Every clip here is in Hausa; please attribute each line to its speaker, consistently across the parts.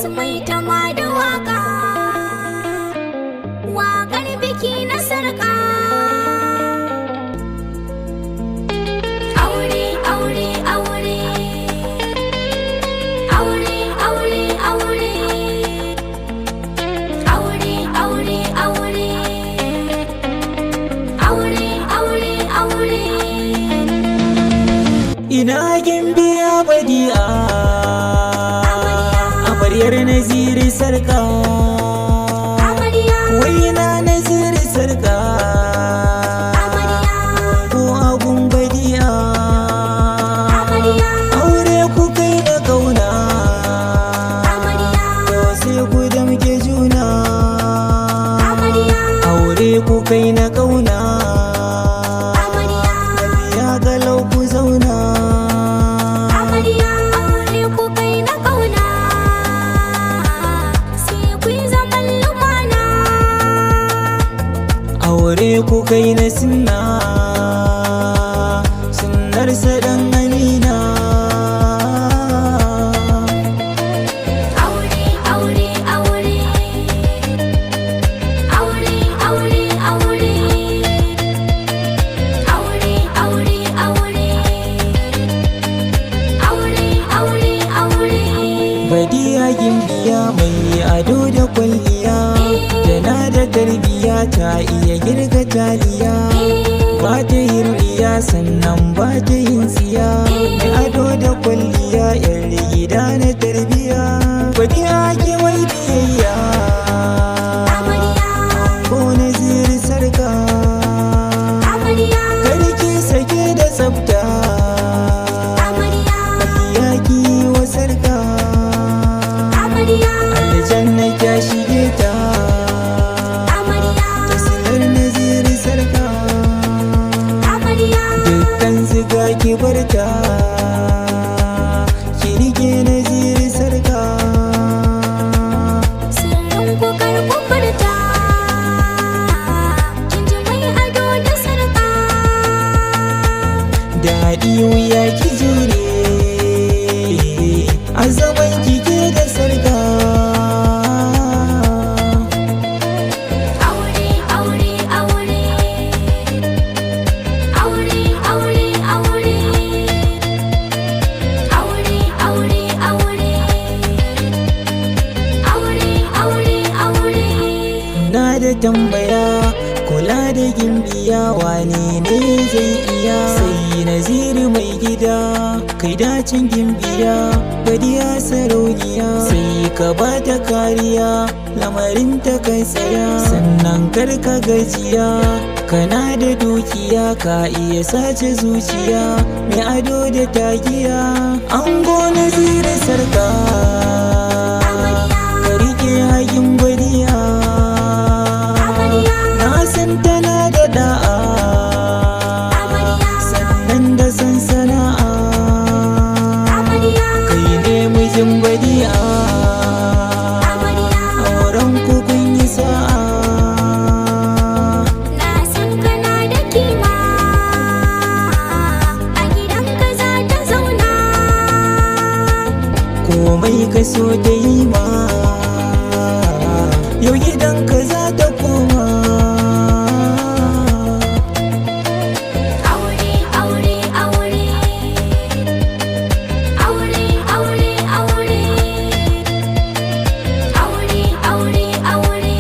Speaker 1: su mai tama da waka, wakar biki na sarka. Aure aure aure, aure aure aure, aure aure aure, aure aure aure.
Speaker 2: Ina gimbiya Badi'a, amaryar Naziri sarka. Wai na Naziri sarka, ko agun Badi'a. Aure ku kai da kauna, to sai ku damke juna. Aure ku kai na kauna, lafiya galau ku zauna. Aure ku kai na sunna, sunnar sadan amina.
Speaker 1: Aure aure aure, aure aure aure, aure aure aure, aure aure aure.
Speaker 2: Badi'a gimbiya mai ado da kwalliya, tana da tarbiya ta iya girka taliya. Ba ta yin riya sannan ba ta yin tsiya, mai ado da kwalliya yar gida na tarbiya. Badi'a ke mai biyayya, ko Naziri sarka. Karki sake da tsafta, kwalliya ki wa sarka. Aljanna kya shige ta, dukkan ziga ki barta, ki rike Naziri sarka.
Speaker 1: Sirrin ku kar ku furta, kin ji mai ado da sarka.
Speaker 2: Daɗi wuya ki jure, a zaman kike da sarka.
Speaker 1: Aure aure aure, aure aure aure, aure aure aure, aure aure aure.
Speaker 2: Na da tambaya, kula da gimbiya wane ne zai iya? Sai Naziri mai gida, kai dacin gimbiya. Badi'a sarauniya, sai ka ba ta kariya, lamarin ta kai tsaya. Sannan kar ka gajiya, kana da dukiya, ka iya sace zuciya. Mai ado da tagiya, ango Naziri sarka. Ka rike hakin Badi'a, na san tana da da'a, sannan da san sana'a. Kai ne mijin Badi'a, auren ku kun yi sa'a.
Speaker 1: Na san kana da kima, a gidanka za ta zauna.
Speaker 2: Komai ka so ta yi ma, yau gidanka za ta koma.
Speaker 1: Aure aure aure, aure aure aure, aure aure aure,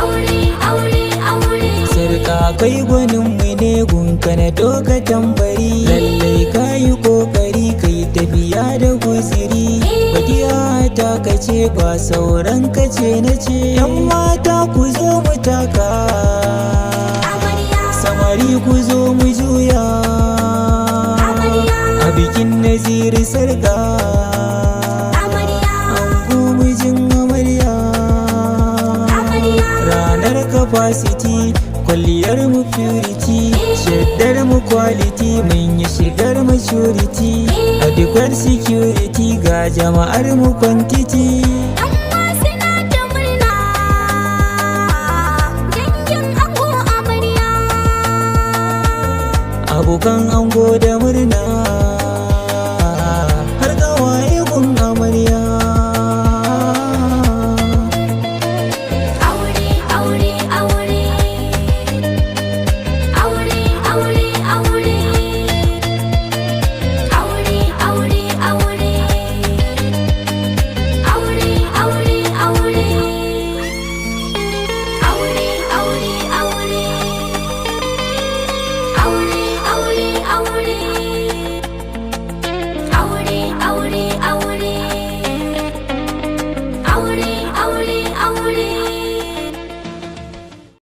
Speaker 1: aure aure aure.
Speaker 2: Sarka kai gwaninmu ne gunka na doka tambari. Lallai ka yi kokari kai tafiya da guziri. Badi'a ta kace ba sauran kace na ce. Yan mata ku zo mu taka, samari ku zo mu juya. A bikin Naziri sarka, ango mijin amarya. Ranar capacity, kwalliyar mu purity, shaddar mu quality, mun yi shigar maturity. Adequate security, ga jama'ar mu quantity.
Speaker 1: Amma suna ta murna, dangin ango amarya.
Speaker 2: Abokan ango da murna, har gawaye gun amarya.
Speaker 1: aure